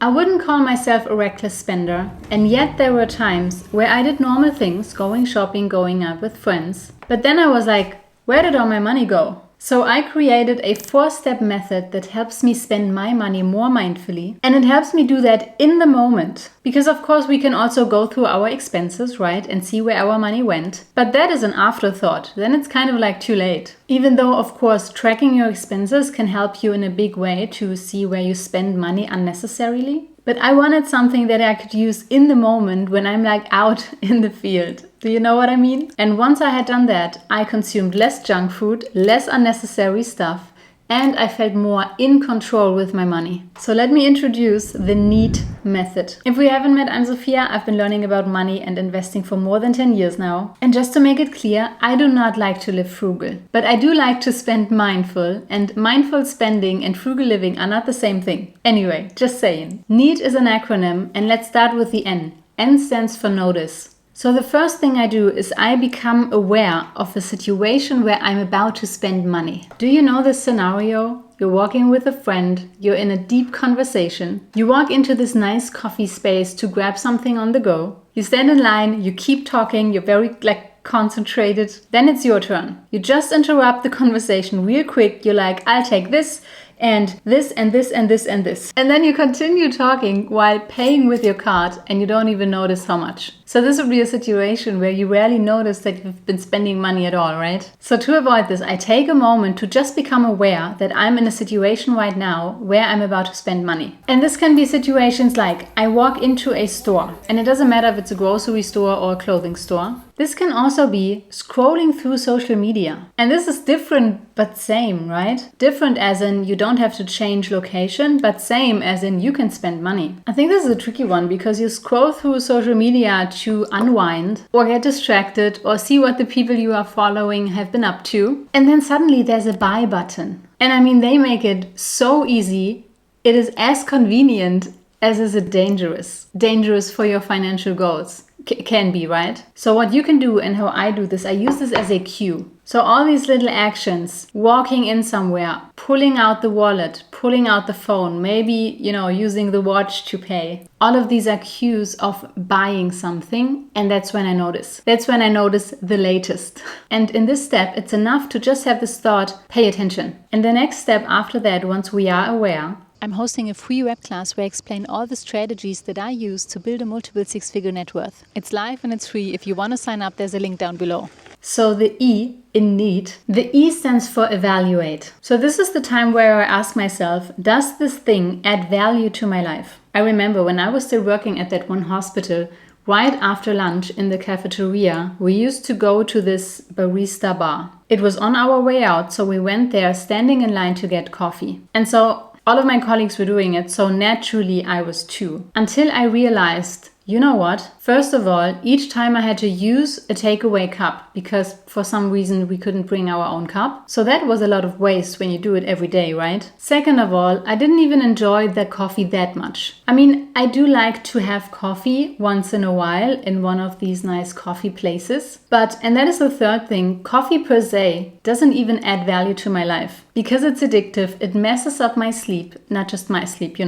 I wouldn't call myself a reckless spender, and yet there were times where I did normal things, going shopping, going out with friends. But then I was like, where did all my money go? So I created a 4-step method that helps me spend my money more mindfully, and it helps me do that in the moment. Because of course we can also go through our expenses, right, and see where our money went. But that is an afterthought. Then it's kind of like too late. Even though, of course, tracking your expenses can help you in a big way to see where you spend money unnecessarily. But I wanted something that I could use in the moment when I'm like out in the field. Do you know what I mean? And once I had done that, I consumed less junk food, less unnecessary stuff, and I felt more in control with my money. So let me introduce the NEAT method. If we haven't met, I'm Sophia. I've been learning about money and investing for more than 10 years now. And just to make it clear, I do not like to live frugal, but I do like to spend mindful, and mindful spending and frugal living are not the same thing. Anyway, just saying. NEAT is an acronym, and let's start with the N. N stands for notice. So the first thing I do is I become aware of a situation where I'm about to spend money. Do you know this scenario? You're walking with a friend, you're in a deep conversation, you walk into this nice coffee space to grab something on the go, you stand in line, you keep talking, you're very concentrated, then it's your turn. You just interrupt the conversation real quick, you're like, I'll take this, and this, and this, and this, and this. And then you continue talking while paying with your card and you don't even notice how much. So this would be a situation where you rarely notice that you've been spending money at all, right? So to avoid this, I take a moment to just become aware that I'm in a situation right now where I'm about to spend money. And this can be situations like I walk into a store, and it doesn't matter if it's a grocery store or a clothing store. This can also be scrolling through social media. And this is different but same, right? Different as in you don't have to change location, but same as in you can spend money. I think this is a tricky one because you scroll through social media to unwind or get distracted or see what the people you are following have been up to. And then suddenly there's a buy button. And I mean, they make it so easy. It is as convenient as is it dangerous. Dangerous for your financial goals. Can be, right? So what you can do and how I do this, I use this as a cue. So all these little actions, walking in somewhere, pulling out the wallet, pulling out the phone, maybe, using the watch to pay. All of these are cues of buying something. And that's when I notice. That's when I notice the latest. And in this step, it's enough to just have this thought, pay attention. And the next step after that, once we are aware, I'm hosting a free web class where I explain all the strategies that I use to build a multiple 6-figure net worth. It's live and it's free. If you want to sign up, there's a link down below. So the E in NEAT, the E stands for evaluate. So this is the time where I ask myself, does this thing add value to my life? I remember when I was still working at that one hospital, right after lunch in the cafeteria, we used to go to this barista bar. It was on our way out, so we went there standing in line to get coffee. And so all of my colleagues were doing it, so naturally I was too. Until I realized, you know what? First of all, each time I had to use a takeaway cup because for some reason we couldn't bring our own cup. So that was a lot of waste when you do it every day, right? Second of all, I didn't even enjoy the coffee that much. I mean, I do like to have coffee once in a while in one of these nice coffee places. And that is the third thing, coffee per se doesn't even add value to my life. Because it's addictive, it messes up my sleep, not just my sleep,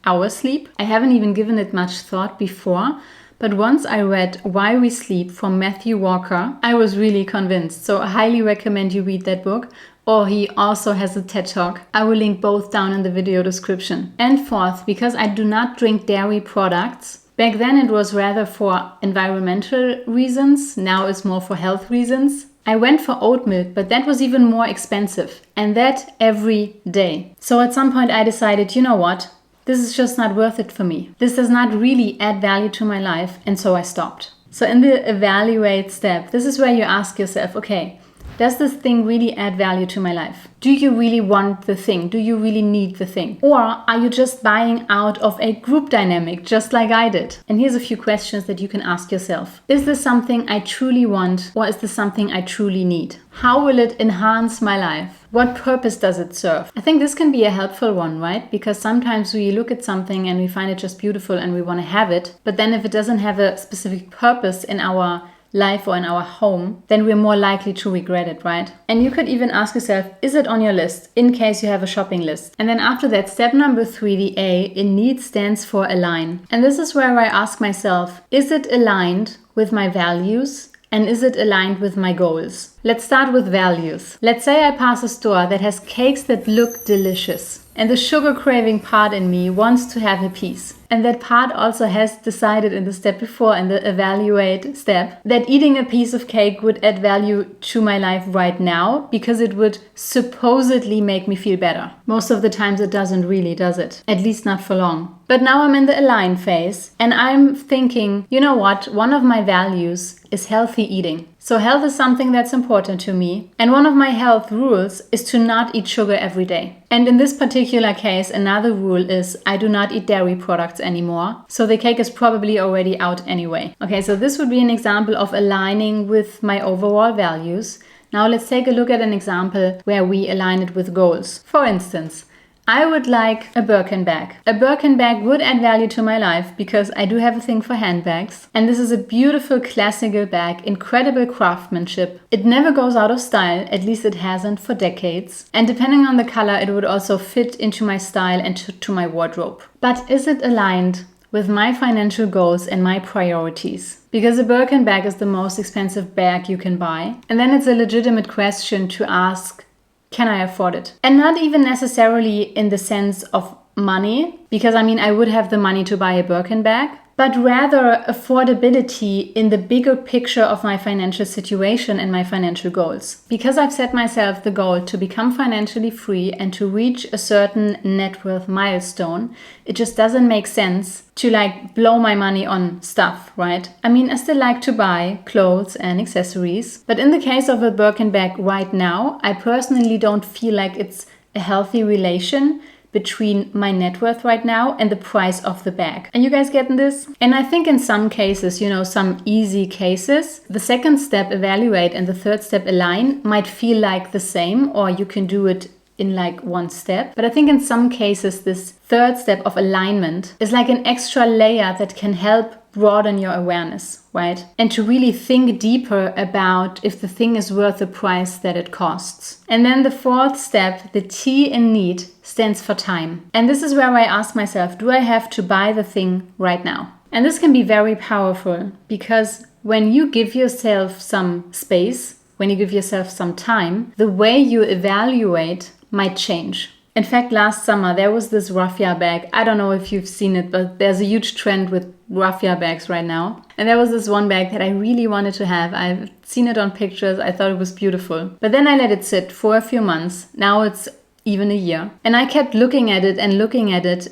our sleep. I haven't even given it much thought before, but once I read Why We Sleep from Matthew Walker, I was really convinced. So I highly recommend you read that book. Or he also has a TED Talk. I will link both down in the video description. And fourth, because I do not drink dairy products. Back then it was rather for environmental reasons. Now it's more for health reasons. I went for oat milk, but that was even more expensive. And that every day. So at some point I decided, you know what? This is just not worth it for me. This does not really add value to my life. And so I stopped. So in the evaluate step, this is where you ask yourself, okay, does this thing really add value to my life? Do you really want the thing? Do you really need the thing? Or are you just buying out of a group dynamic, just like I did? And here's a few questions that you can ask yourself. Is this something I truly want, or is this something I truly need? How will it enhance my life? What purpose does it serve? I think this can be a helpful one, right? Because sometimes we look at something and we find it just beautiful and we want to have it. But then if it doesn't have a specific purpose in our life or in our home, then we're more likely to regret it, right? And you could even ask yourself, is it on your list in case you have a shopping list? And then after that, step number 3, the A, in need stands for align. And this is where I ask myself, is it aligned with my values? And is it aligned with my goals? Let's start with values. Let's say I pass a store that has cakes that look delicious, and the sugar craving part in me wants to have a piece. And that part also has decided in the step before, in the evaluate step, that eating a piece of cake would add value to my life right now because it would supposedly make me feel better. Most of the times it doesn't really, does it? At least not for long. But now I'm in the align phase and I'm thinking, you know what? One of my values is healthy eating. So health is something that's important to me. And one of my health rules is to not eat sugar every day. And in this particular case, another rule is I do not eat dairy products anymore. So the cake is probably already out anyway. Okay, so this would be an example of aligning with my overall values. Now let's take a look at an example where we align it with goals. For instance, I would like a Birkin bag. A Birkin bag would add value to my life because I do have a thing for handbags. And this is a beautiful classical bag, incredible craftsmanship. It never goes out of style, at least it hasn't for decades. And depending on the color, it would also fit into my style and to my wardrobe. But is it aligned with my financial goals and my priorities? Because a Birkin bag is the most expensive bag you can buy. And then it's a legitimate question to ask, can I afford it? And not even necessarily in the sense of money, because I would have the money to buy a Birkin bag, but rather affordability in the bigger picture of my financial situation and my financial goals. Because I've set myself the goal to become financially free and to reach a certain net worth milestone, it just doesn't make sense to blow my money on stuff, right? I still like to buy clothes and accessories, but in the case of a Birkin bag right now, I personally don't feel like it's a healthy relation between my net worth right now and the price of the bag. Are you guys getting this? And I think in some cases, some easy cases, the second step, evaluate, and the third step, align, might feel like the same, or you can do it in one step. But I think in some cases, this third step of alignment is like an extra layer that can help broaden your awareness, right? And to really think deeper about if the thing is worth the price that it costs. And then the fourth step, the T in need, stands for time. And this is where I ask myself, do I have to buy the thing right now? And this can be very powerful because when you give yourself some space, when you give yourself some time, the way you evaluate might change. In fact, last summer, there was this raffia bag. I don't know if you've seen it, but there's a huge trend with raffia bags right now. And there was this one bag that I really wanted to have. I've seen it on pictures. I thought it was beautiful. But then I let it sit for a few months. Now it's even a year. And I kept looking at it.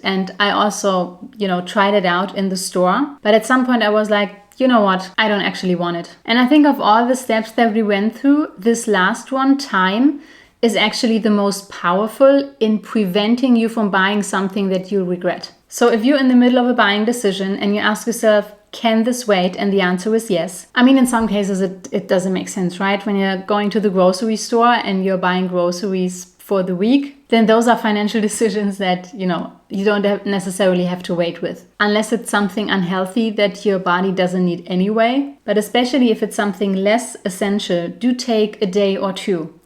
And I also, tried it out in the store. But at some point I was like, you know what? I don't actually want it. And I think of all the steps that we went through, this last one, time, is actually the most powerful in preventing you from buying something that you regret. So if you're in the middle of a buying decision and you ask yourself, can this wait? And the answer is yes. In some cases, it doesn't make sense, right? When you're going to the grocery store and you're buying groceries for the week, then those are financial decisions that, you don't necessarily have to wait with. Unless it's something unhealthy that your body doesn't need anyway. But especially if it's something less essential, do take a day or two.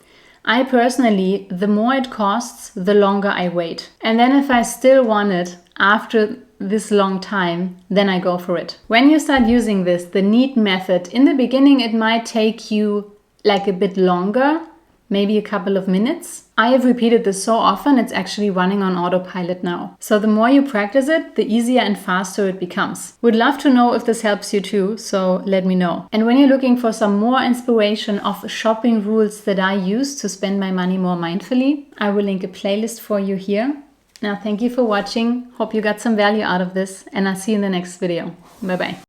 I personally, the more it costs, the longer I wait. And then if I still want it after this long time, then I go for it. When you start using this, the need method, in the beginning it might take you a bit longer, maybe a couple of minutes. I have repeated this so often, it's actually running on autopilot now. So the more you practice it, the easier and faster it becomes. Would love to know if this helps you too, so let me know. And when you're looking for some more inspiration of shopping rules that I use to spend my money more mindfully, I will link a playlist for you here. Now, thank you for watching. Hope you got some value out of this, and I'll see you in the next video. Bye-bye.